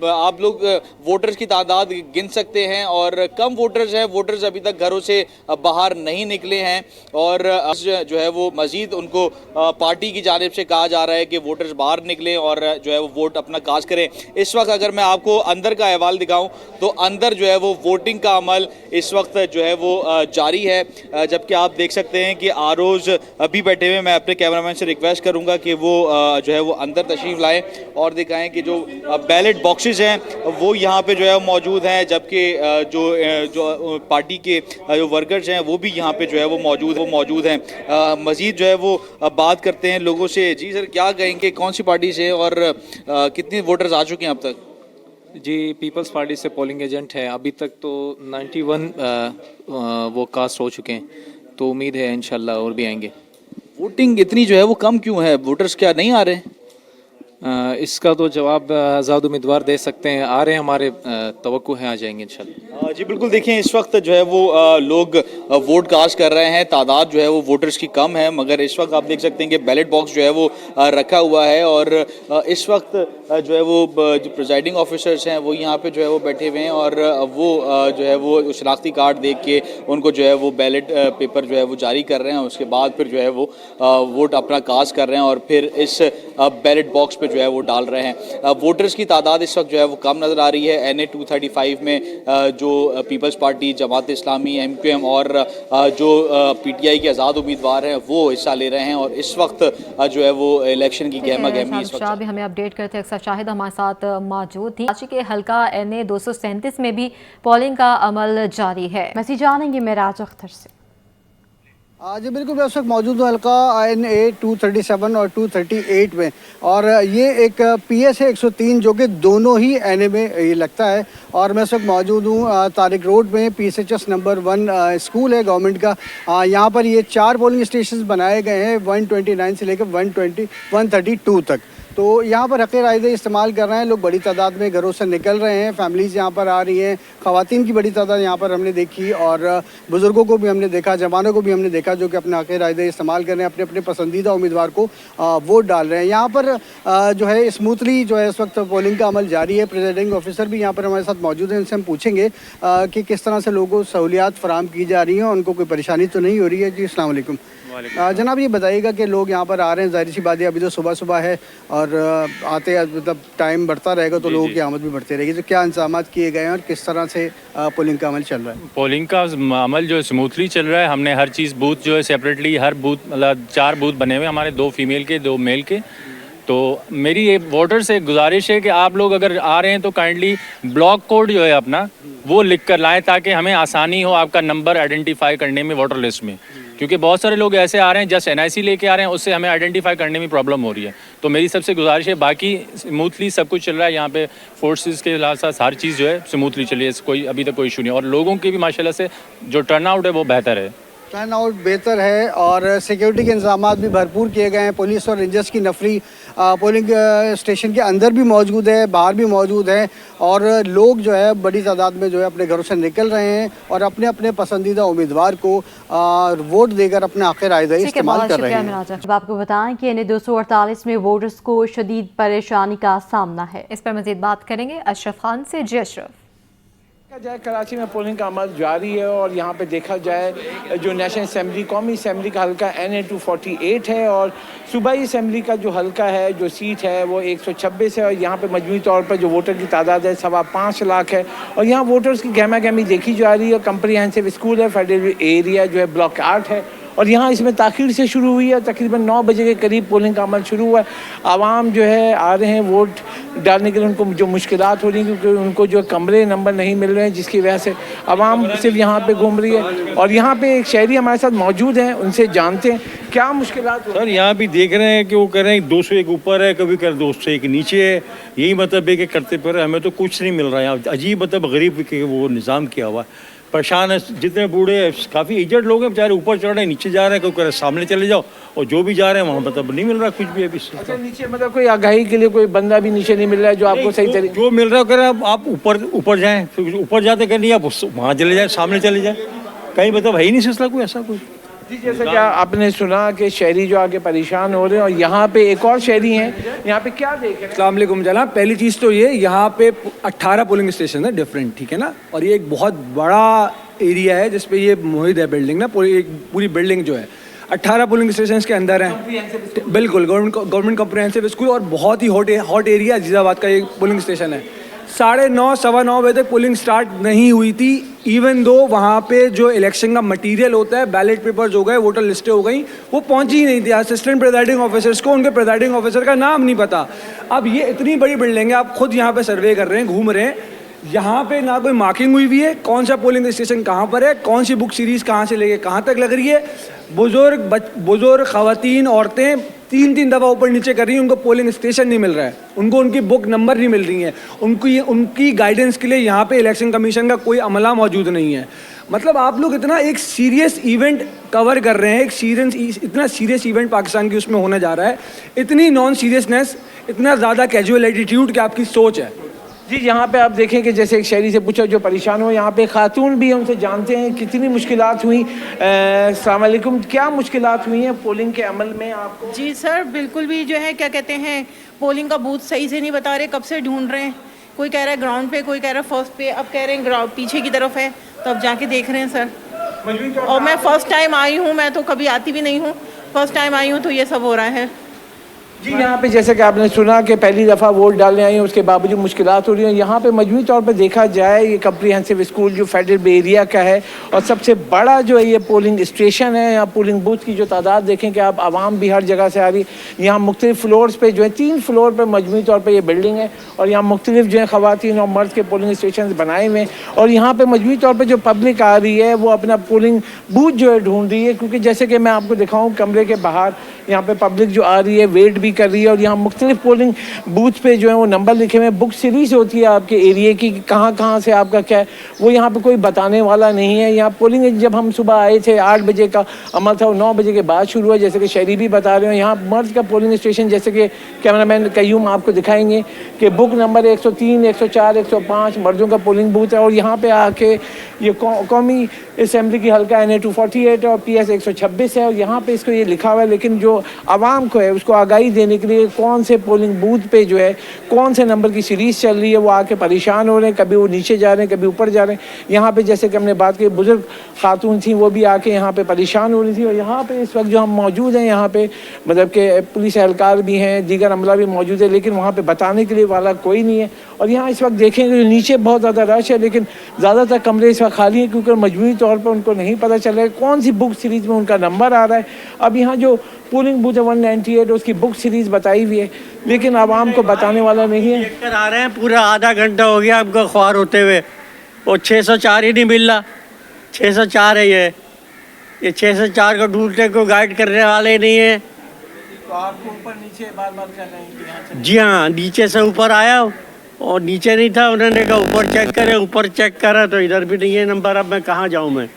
आप लोग वोटर्स की तादाद गिन सकते हैं और कम वोटर्स हैं। वोटर्स अभी तक घरों से बाहर नहीं निकले हैं और जो है वो मजीद उनको पार्टी की जानिब से कहा जा रहा है कि वोटर्स बाहर निकलें और जो है वो वोट अपना कास्ट करें। इस वक्त अगर मैं आपको अंदर का अहवाल दिखाऊं तो अंदर जो है वो वोटिंग का अमल इस वक्त जो है वो जारी है, जबकि आप देख सकते हैं कि आरोज अभी बैठे हुए। मैं अपने कैमरामैन से रिक्वेस्ट करूंगा कि वो जो है वो अंदर तशरीफ लाएं और दिखाएं कि जो बैलेट बॉक्सेस हैं वो यहाँ पे जो है मौजूद हैं, जबकि जो पार्टी के जो वर्कर्स हैं वो भी यहाँ पे जो है वो मौजूद हैं। मजीद जो है वो बात करते हैं लोगों से। जी सर, क्या कहेंगे, कौन सी पार्टी से और कितने वोटर्स आ चुके हैं अब तक? जी, पीपल्स पार्टी से पोलिंग एजेंट है। अभी तक तो 91 वो कास्ट हो चुके हैं, तो उम्मीद है इंशाल्लाह और भी आएंगे। वोटिंग इतनी जो है वो कम क्यों है? वोटर्स क्या नहीं आ रहे? इसका तो जवाब आज़ाद उम्मीदवार दे सकते हैं। आ रहे हैं, हमारे तवक्को है आ जाएंगे इंशाल्लाह। जी बिल्कुल, देखें इस वक्त जो है वो लोग वोट कास्ट कर रहे हैं। तादाद जो है वो वोटर्स की कम है, मगर इस वक्त आप देख सकते हैं कि बैलेट बॉक्स जो है वो रखा हुआ है और इस वक्त जो है वो जो प्रिजाइडिंग ऑफिसर्स हैं वो यहाँ पे जो है वो बैठे हुए हैं और वो जो है वो शनाख्ती कार्ड देख के उनको जो है वो बैलेट पेपर जो है वो जारी कर रहे हैं। उसके बाद फिर जो है वो वोट अपना कास्ट कर रहे हैं और फिर इस बैलेट बॉक्स पे जो है वो डाल रहे हैं। वोटर्स की तादाद इस वक्त जो है वो कम नज़र आ रही है। NA 235 में जो peoples party, Jamaat Islami, MQM और जो PTI के आज़ाद उम्मीदवार हैं वो हिस्सा ले रहे हैं और इस वक्त जो है वो इलेक्शन की गहमा गहमी इस वक्त भी हमें अपडेट करते हैं। अक्सर शाहिद हमारे साथ मौजूद थी। कराची के हल्का NA 237 में भी पोलिंग का अमल जारी है। मैसेज जानेंगे मेराज अख्तर से। जी बिल्कुल, मैं उस वक्त मौजूद हूँ हल्का NA 237 और 238 में और ये एक PS है 103 जो कि दोनों ही NA में ये लगता है और मैं उस वक्त मौजूद हूँ तारिक रोड में। PSHS नंबर 1 स्कूल है गवर्नमेंट का। यहाँ पर ये 4 पोलिंग स्टेशन बनाए गए हैं 129 से लेकर 132 तक। तो यहाँ पर हक़ राय इस्तेमाल कर रहे हैं लोग, बड़ी तादाद में घरों से निकल रहे हैं, फैमिलीज़ यहाँ पर आ रही हैं, ख़वातीन की बड़ी तादाद यहाँ पर हमने देखी और बुज़ुर्गों को भी हमने देखा, जवानों को भी हमने देखा जो कि अपने हक़ राय इस्तेमाल कर रहे हैं, अपने अपने पसंदीदा उम्मीदवार को वोट डाल रहे हैं। यहाँ पर जो है स्मूथली जो है इस वक्त पोलिंग का अमल जारी है। प्रिजाइडिंग ऑफिसर भी यहाँ पर हमारे साथ मौजूद हैं, इनसे हम पूछेंगे कि किस तरह से लोगों को सहूलियात फराहम की जा रही हैं, उनको कोई परेशानी तो नहीं हो रही है। जी अस्सलाम वालेकुम। जनाब, ये बताइएगा कि लोग यहाँ पर आ रहे हैं, जाहिर सी बात है अभी तो सुबह है और आते मतलब टाइम बढ़ता रहेगा तो लोगों की आमद भी बढ़ती रहेगी। तो क्या इंतजाम किए गए हैं और किस तरह से पोलिंग का अमल चल रहा है? पोलिंग का अमल जो स्मूथली चल रहा है। हमने हर चीज़ बूथ जो है सेपरेटली, हर बूथ मतलब 4 बूथ बने हुए हमारे, 2 फीमेल के 2 मेल के। तो मेरी ये वोटर से गुजारिश है कि आप लोग अगर आ रहे हैं तो काइंडली ब्लॉक कोड जो है अपना वो लिख कर लाएँ ताकि हमें आसानी हो आपका नंबर आइडेंटिफाई करने में वोटर लिस्ट में, क्योंकि बहुत सारे लोग ऐसे आ रहे हैं जस्ट NIC लेके आ रहे हैं, उससे हमें आइडेंटिफाई करने में प्रॉब्लम हो रही है। तो मेरी सबसे गुजारिश है, बाकी स्मूथली सब कुछ चल रहा है यहाँ पे, फोर्सेस के साथ हर चीज़ जो है स्मूथली चली है, कोई अभी तक कोई इशू नहीं। और लोगों की भी माशाल्लाह से जो टर्नआउट है वो बेहतर है। टर्नआउट बेहतर है और सिक्योरिटी के इंतजाम भी भरपूर किए गए हैं। पुलिस और रेंजर्स की नफरी पोलिंग स्टेशन के अंदर भी मौजूद है, बाहर भी मौजूद है और लोग जो है बड़ी तादाद में जो है अपने घरों से निकल रहे हैं और अपने अपने पसंदीदा उम्मीदवार को वोट देकर अपने हक़ राय इस्तेमाल कर रहे हैं। अब आपको बताएं कि NA 248 में वोटर्स को शदीद परेशानी का सामना है। इस पर मज़ीद बात करेंगे अशरफ खान से। जी अशरफ। देखा जाए कराची में पोलिंग का अमल जारी है और यहाँ पे देखा जाए जो नेशनल असम्बली, कौमी असम्बली का हल्का NA 248 है और सूबाई असम्बली का जो हल्का है, जो सीट है वो 126 है और यहाँ पे मजमूई तौर पर जो वोटर की तादाद है 5.25 लाख है और यहाँ वोटर्स की गहमा गहमी देखी जा रही है। कम्प्रीहेंसिव स्कूल है, फेडरल एरिया जो है ब्लॉक 8 है और यहाँ इसमें ताख़ीर से शुरू हुई है। तकरीबन 9 बजे के करीब पोलिंग का अमल शुरू हुआ है। आवाम जो है आ रहे हैं वोट डालने के लिए, उनको जो मुश्किलात हो रही हैं क्योंकि उनको जो कमरे नंबर नहीं मिल रहे हैं, जिसकी वजह से आवाम सिर्फ यहाँ पे घूम रही है। और यहाँ पे एक शहरी हमारे साथ मौजूद हैं, उनसे जानते हैं क्या मुश्किलात हो। सर यहाँ भी देख रहे हैं कि वो कह रहे हैं 201 ऊपर है, कभी कर 201 नीचे है। यही मतलब है कि करते पर हमें तो कुछ नहीं मिल रहा है यहाँ। अजीब मतलब गरीब के वो निज़ाम किया हुआ है। परेशान है, जितने बूढ़े काफ़ी एजेड लोग हैं बेचारे, ऊपर चढ़ रहे हैं, नीचे जा रहे हैं, कोई कह रहे हैं सामने चले जाओ और जो भी जा रहे हैं वहाँ मतलब नहीं मिल रहा कुछ भी अभी। अच्छा, नीचे मतलब कोई आगाही के लिए कोई बंदा भी नीचे नहीं मिल रहा है जो आपको सही तरीके जो मिल रहा है कह रहे हैं आप ऊपर जाएँ, फिर ऊपर जाते कह नहीं आप वहाँ चले जाएँ, सामने चले जाएँ, कहीं मतलब है ही नहीं सिलसिला कोई ऐसा कोई। जी, जैसा कि आपने सुना कि शहरी जो आगे परेशान हो रहे हैं और यहाँ पे एक और शहरी हैं, यहाँ पे क्या देख रहे हैं? अस्सलाम वालेकुम जनाब। पहली चीज़ तो ये यहाँ पे 18 पोलिंग स्टेशन है डिफरेंट, ठीक है ना, और ये एक बहुत बड़ा एरिया है जिसपे ये मुहित है बिल्डिंग ना, पूरी बिल्डिंग जो है 18 पोलिंग स्टेशन के अंदर हैं। बिल्कुल गवर्नमेंट कॉम्प्रिहेंसिव स्कूल और बहुत ही हॉट एरिया अजीज़ाबाद का ये पोलिंग स्टेशन है। 9:30 सवा 9 बजे तक पोलिंग स्टार्ट नहीं हुई थी, इवन दो वहाँ पे जो इलेक्शन का मटेरियल होता है, बैलेट पेपर्स हो गए, वोटर लिस्टें हो गई, वो पहुँची ही नहीं थी। असिस्टेंट प्रिजाइडिंग ऑफिसर्स को उनके प्रिजाइडिंग ऑफिसर का नाम नहीं पता। अब ये इतनी बड़ी बिल्डिंग है, आप खुद यहाँ पे सर्वे कर रहे हैं, घूम रहे हैं, यहाँ पे ना कोई मार्किंग हुई हुई है कौन सा पोलिंग स्टेशन कहाँ पर है, कौन सी बुक सीरीज़ कहाँ से लेके कहाँ तक लग रही है। बुजुर्ग ख़वातीन औरतें 3-3 दफ़ा ऊपर नीचे कर रही हैं, उनको पोलिंग स्टेशन नहीं मिल रहा है, उनको उनकी बुक नंबर नहीं मिल रही है, उनकी गाइडेंस के लिए यहाँ पे इलेक्शन कमीशन का कोई अमला मौजूद नहीं है। मतलब आप लोग इतना एक सीरियस इवेंट कवर कर रहे हैं, इतना सीरियस इवेंट पाकिस्तान की उसमें होने जा रहा है, इतनी नॉन सीरियसनेस, इतना ज़्यादा कैजुअल एटीट्यूड कि आपकी सोच है। जी, यहाँ पे आप देखें कि जैसे एक शहरी से पूछा जो परेशान हो, यहाँ पे खातून भी उनसे जानते हैं कितनी मुश्किलात हुई। अस्सलाम वालेकुम, क्या मुश्किलात हुई हैं पोलिंग के अमल में आपको? जी सर, बिल्कुल भी जो है क्या कहते हैं पोलिंग का बूथ सही से नहीं बता रहे, कब से ढूंढ रहे हैं। कोई कह रहा है ग्राउंड पे, कोई कह रहा है फर्स्ट पे, अब कह रहे हैं ग्राउंड पीछे की तरफ है, तो अब जाके देख रहे हैं सर। और मैं फ़र्स्ट टाइम आई हूँ, मैं तो कभी आती भी नहीं हूँ, फर्स्ट टाइम आई हूँ तो ये सब हो रहा है। जी, यहाँ पे जैसे कि आपने सुना कि पहली दफ़ा वोट डालने आई हैं, उसके बावजूद मुश्किलात हो रही हैं। यहाँ पे मजमूई तौर पे देखा जाए ये कम्प्रीहेंसिव स्कूल जो फेडरल बे एरिया का है और सबसे बड़ा जो है ये पोलिंग स्टेशन है। यहाँ पोलिंग बूथ की जो तादाद देखें कि आप आवाम भी हर जगह से आ रही। यहाँ मुख्तलिफ फ्लोर्स पे जो है 3 फ्लोर पर मजमूई तौर पर ये बिल्डिंग है और यहाँ मुख्तलिफ जो है ख़वातीन और मर्द के पोलिंग स्टेशन बनाए हुए हैं और यहाँ पर मजमूई तौर पर जो पब्लिक आ रही है वो अपना पोलिंग बूथ जो है ढूंढ रही है, क्योंकि जैसे कि मैं आपको दिखाऊँ कमरे के बाहर यहाँ पे पब्लिक जो आ रही है वेट भी कर रही है और यहाँ मुख्तलिफ पोलिंग बूथ पे जो है वो नंबर लिखे हुए हैं। बुक सीरीज होती है आपके एरिए की कि कहाँ कहाँ से आपका क्या है, वो यहाँ पे कोई बताने वाला नहीं है। यहाँ पोलिंग जब हम सुबह आए थे 8 बजे का अमल था, वो 9 बजे के बाद शुरू हुआ, जैसे कि शहरी भी बता रहे हो। यहाँ मर्द का पोलिंग स्टेशन जैसे कि कैमरामैन कयूम आपको दिखाएंगे कि बुक नंबर 103, 104, 105 मर्दों का पोलिंग बूथ है और यहाँ पर आके ये कौमी असम्बली की हल्का NA 248 और PS 126 है और यहाँ पे इसको ये लिखा हुआ है, लेकिन जो आवाम को है उसको आगाही देने के लिए कौन से पोलिंग बूथ पे जो है कौन से नंबर की सीरीज़ चल रही है वो आके परेशान हो रहे हैं, कभी वो नीचे जा रहे हैं, कभी ऊपर जा रहे हैं। यहाँ पे जैसे कि हमने बात की बुज़ुर्ग खातून थी वो भी आके यहाँ पे परेशान हो रही थी और यहाँ पे इस वक्त जो हम मौजूद हैं यहाँ पे मतलब कि पुलिस एहलकार भी हैं, दीगर अमला भी मौजूद है, लेकिन वहाँ पर बताने के लिए वाला कोई नहीं है। और यहाँ इस वक्त देखेंगे नीचे बहुत ज़्यादा रश है, लेकिन ज़्यादातर कमरे इस वक्त खाली हैं क्योंकि मजबूरी तौर पर उनको नहीं पता चल रहा है कौन सी बुक सीरीज़ में उनका नंबर आ रहा है। अब यहाँ जो पोलिंग बूथ 198 उसकी बुक सीरीज़ बताई हुई है, लेकिन आवाम को बताने वाला नहीं है। चक्कर आ रहे हैं, पूरा आधा घंटा हो गया आपको ख्वार होते हुए, और 604 ही नहीं मिल रहा। 604 है ये 604 को ढूंढने को गाइड करने वाले नहीं है। तो आपको ऊपर नीचे बार बार कर रहे हैं? जी हाँ, नीचे से ऊपर आया और नीचे नहीं था, उन्होंने कहा ऊपर चेक करे, ऊपर चेक करा तो इधर भी नहीं है नंबर। अब मैं कहाँ जाऊँ? मैं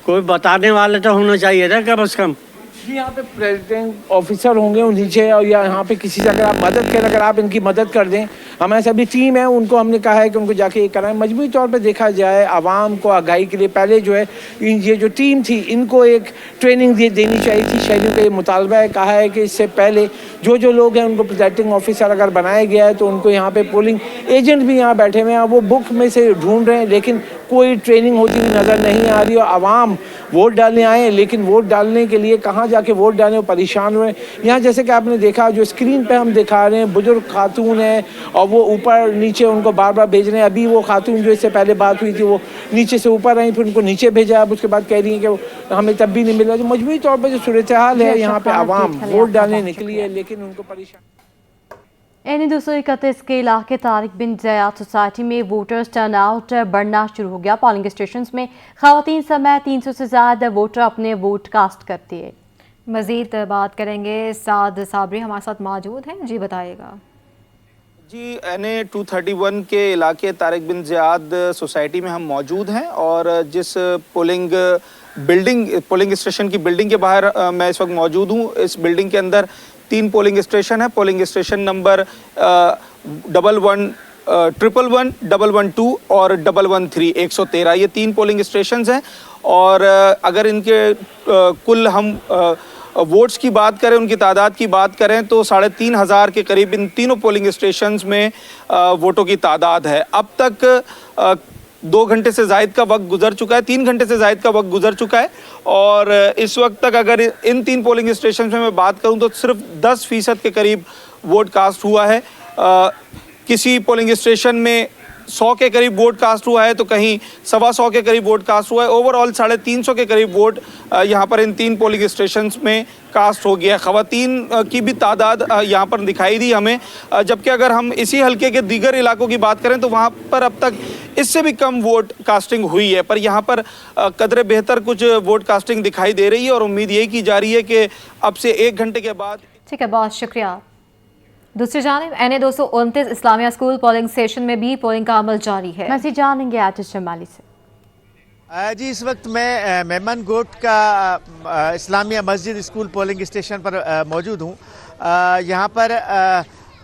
कोई बताने वाले तो होना चाहिए था कम से कम। जी, यहाँ पे प्रेसिडेंट ऑफिसर होंगे नीचे और या यहाँ पे किसी से अगर आप मदद करें, अगर आप इनकी मदद कर दें, हमारे सभी टीम है उनको हमने कहा है कि उनको जाके ये कराएं। मजबूरी तौर पे देखा जाए आवाम को आगाही के लिए पहले जो है ये जो टीम थी इनको एक ट्रेनिंग देनी चाहिए थी। शहरियों का ये मुतालबा है, कहा है कि इससे पहले जो लोग हैं उनको प्रिजाइडिंग ऑफिसर अगर बनाया गया है तो उनको यहाँ पे पोलिंग एजेंट भी यहाँ बैठे हुए हैं, वो बुक में से ढूंढ रहे हैं, लेकिन कोई ट्रेनिंग होती हुई नज़र नहीं आ रही। और आवाम वोट डालने आए हैं, लेकिन वोट डालने के लिए कहाँ जाके वोट डालें वो परेशान हुए। यहाँ जैसे कि आपने देखा जो स्क्रीन पे हम दिखा रहे हैं बुजुर्ग खातून है और वो ऊपर नीचे उनको बार बार भेज रहे हैं। अभी वो खातून जो इससे पहले बात हुई थी वो नीचे से ऊपर आई, फिर उनको नीचे भेजा, अब उसके बाद कह रही है कि हमें तब भी नहीं मिला। जो मजबूरी तौर पर जो सूरत हाल है यहाँ पे आवाम वोट डालने निकली है लेकिन उनको परेशान। NA 231 के इलाके तारिक बिन ज़याद सोसाइटी में वोटर्स टर्नआउट बढ़ना शुरू हो गया। पोलिंग स्टेशन में ख़वातीन समेत 300 से ज़्यादा वोटर अपने वोट कास्ट करती है। मज़ीद बात करेंगे, साद साबरी हमारे साथ मौजूद हैं, जी बताइएगा। जी, NA 231 के इलाके तारिक बिन ज़याद सोसाइटी में हम मौजूद हैं और जिस पोलिंग स्टेशन की बिल्डिंग के बाहर मैं इस वक्त मौजूद हूँ। इस बिल्डिंग के अंदर 3 पोलिंग स्टेशन है। पोलिंग स्टेशन नंबर 1111, 111, 112 और 113, 113 ये 3 पोलिंग स्टेशंस हैं। और अगर इनके कुल हम वोट्स की बात करें, उनकी तादाद की बात करें तो 3500 के करीब इन तीनों पोलिंग स्टेशंस में वोटों की तादाद है। अब तक 2 घंटे से ज़ायद का वक्त गुजर चुका है, 3 घंटे से ज़ायद का वक्त गुजर चुका है और इस वक्त तक अगर इन 3 पोलिंग स्टेशन में मैं बात करूं तो सिर्फ 10% के करीब वोट कास्ट हुआ है। किसी पोलिंग स्टेशन में 100 के करीब वोट कास्ट हुआ है तो कहीं 125 के करीब वोट कास्ट हुआ है। ओवरऑल 350 के करीब वोट यहाँ पर इन 3 पोलिंग स्टेशंस में कास्ट हो गया। ख़वातीन की भी तादाद यहाँ पर दिखाई दी हमें, जबकि अगर हम इसी हल्के के दीगर इलाकों की बात करें तो वहाँ पर अब तक इससे भी कम वोट कास्टिंग हुई है। पर यहाँ पर कदरे बेहतर कुछ वोट कास्टिंग दिखाई दे रही है और उम्मीद यही की जा रही है कि अब से 1 घंटे के बाद। ठीक है, बहुत शुक्रिया। दूसरी जानिब NA 229 Islamia school polling station में भी पोलिंग का अमल जारी है। मज़ीद जानेंगे आतिश जमाली से। जी इस वक्त मैं मेमन गोट का इस्लामिया मस्जिद स्कूल पोलिंग स्टेशन पर मौजूद हूँ। यहाँ पर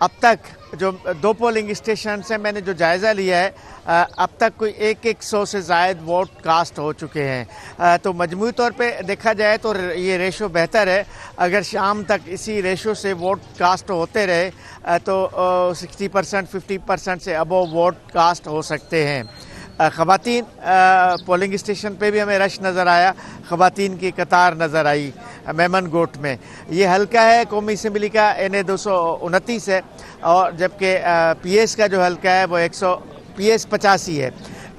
अब तक जो 2 पोलिंग स्टेशन से मैंने जो जायज़ा लिया है, अब तक कोई 100 से ज़ायद वोट कास्ट हो चुके हैं। तो मजमूई तौर पे देखा जाए तो ये रेशो बेहतर है। अगर शाम तक इसी रेशो से वोट कास्ट होते रहे तो 60% 50% से अबव वोट कास्ट हो सकते हैं। ख़वातीन पोलिंग स्टेशन पे भी हमें रश नज़र आया, ख़वातीन की कतार नज़र आई मेमन गोट में। ये हल्का है कौमी असम्बली का NA 229 है, और जबकि PS का जो हल्का है वो PS 85 है।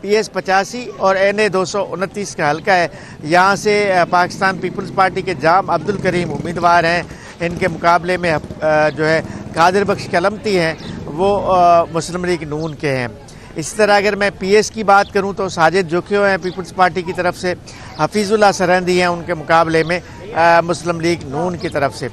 PS 85 और NA 229 का हल्का है। यहाँ से पाकिस्तान पीपल्स पार्टी के जाम अब्दुल करीम उम्मीदवार हैं। इनके मुकाबले में जो है कादिर बख्श कलमती हैं, वो मुस्लिम लीग नून के हैं। इसी तरह अगर मैं PS की बात करूं तो साजिद जोखियो हैं पीपल्स पार्टी की तरफ से, हफीजुल्लाह सरहंदी हैं उनके मुकाबले में मुस्लिम लीग नून की तरफ से।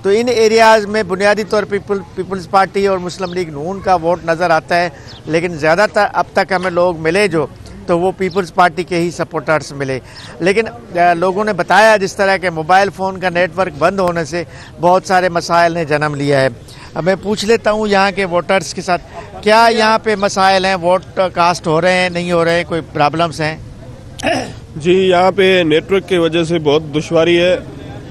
तो इन एरियाज़ में बुनियादी तौर पर पीपल्स पार्टी और मुस्लिम लीग नून का वोट नज़र आता है, लेकिन ज़्यादातर अब तक हमें लोग मिले जो तो वो पीपल्स पार्टी के ही सपोर्टर्स मिले। लेकिन लोगों ने बताया जिस तरह के मोबाइल फ़ोन का नेटवर्क बंद होने से बहुत सारे मसाइल ने जन्म लिया है। अब मैं पूछ लेता हूँ यहाँ के वोटर्स के साथ, क्या यहाँ पे मसाइल हैं, वोट कास्ट हो रहे हैं नहीं हो रहे हैं, कोई प्रॉब्लम्स हैं? जी यहाँ पे नेटवर्क की वजह से बहुत दुश्वारी है।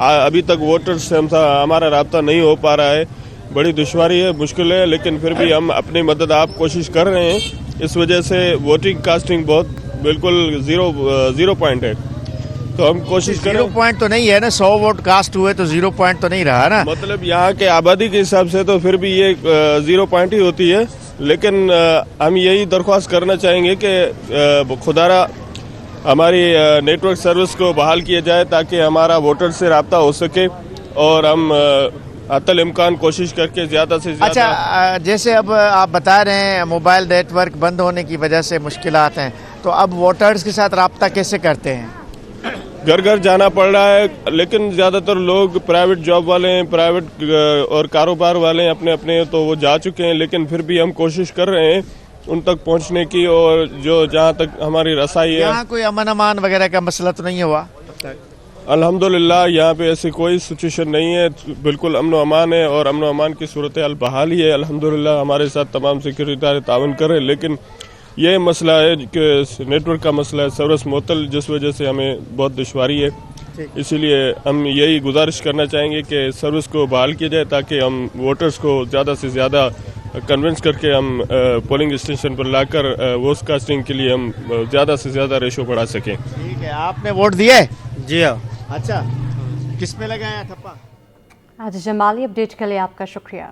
अभी तक वोटर्स से हमारा राब्ता नहीं हो पा रहा है, बड़ी दुश्वारी है, मुश्किल है, लेकिन फिर भी हम अपनी मदद आप कोशिश कर रहे हैं। इस वजह से वोटिंग कास्टिंग बहुत बिल्कुल जीरो पॉइंट है, तो हम कोशिश करें। 0 पॉइंट तो नहीं है ना, 100 वोट कास्ट हुए तो 0 पॉइंट तो नहीं रहा ना। मतलब यहाँ के आबादी के हिसाब से तो फिर भी ये 0 पॉइंट ही होती है, लेकिन हम यही दरख्वास्त करना चाहेंगे कि खुदारा हमारी नेटवर्क सर्विस को बहाल किया जाए ताकि हमारा वोटर से रब्ता हो सके और हम अतल इम्कान कोशिश करके ज़्यादा से ज़्यादा। अच्छा, जैसे अब आप बता रहे हैं मोबाइल नेटवर्क बंद होने की वजह से मुश्किलात हैं, तो अब वोटर्स के साथ रब्ता कैसे करते हैं? घर घर जाना पड़ रहा है, लेकिन ज़्यादातर लोग प्राइवेट जॉब वाले हैं, प्राइवेट और कारोबार वाले हैं अपने अपने, तो वो जा चुके हैं। लेकिन फिर भी हम कोशिश कर रहे हैं उन तक पहुंचने की, और जो जहां तक हमारी रसाई है। यहाँ कोई अमन अमान वगैरह का मसला तो नहीं हुआ? अल्हम्दुलिल्लाह यहाँ पे ऐसी कोई सिचुएशन नहीं है, बिल्कुल अमन अमान है और अमन अमान की सूरत हाल बहाल ही है। अल्हम्दुलिल्लाह हमारे साथ तमाम सिक्योरिटी इदारे तावन कर रहे हैं, लेकिन ये मसला है कि नेटवर्क का मसला है, सर्विस मुअत्तल, जिस वजह से हमें बहुत दुश्वारी है। इसीलिए हम यही गुजारिश करना चाहेंगे कि सर्विस को बहाल किया जाए ताकि हम वोटर्स को ज़्यादा से ज़्यादा कन्विंस करके हम पोलिंग स्टेशन पर लाकर वोट कास्टिंग के लिए हम ज़्यादा से ज़्यादा रेशो बढ़ा सकें। ठीक है, आपने वोट दिया है? जी हाँ। अच्छा, किस पे लगाया ठप्पा? आज जमाली अपडेट के लिए आपका शुक्रिया।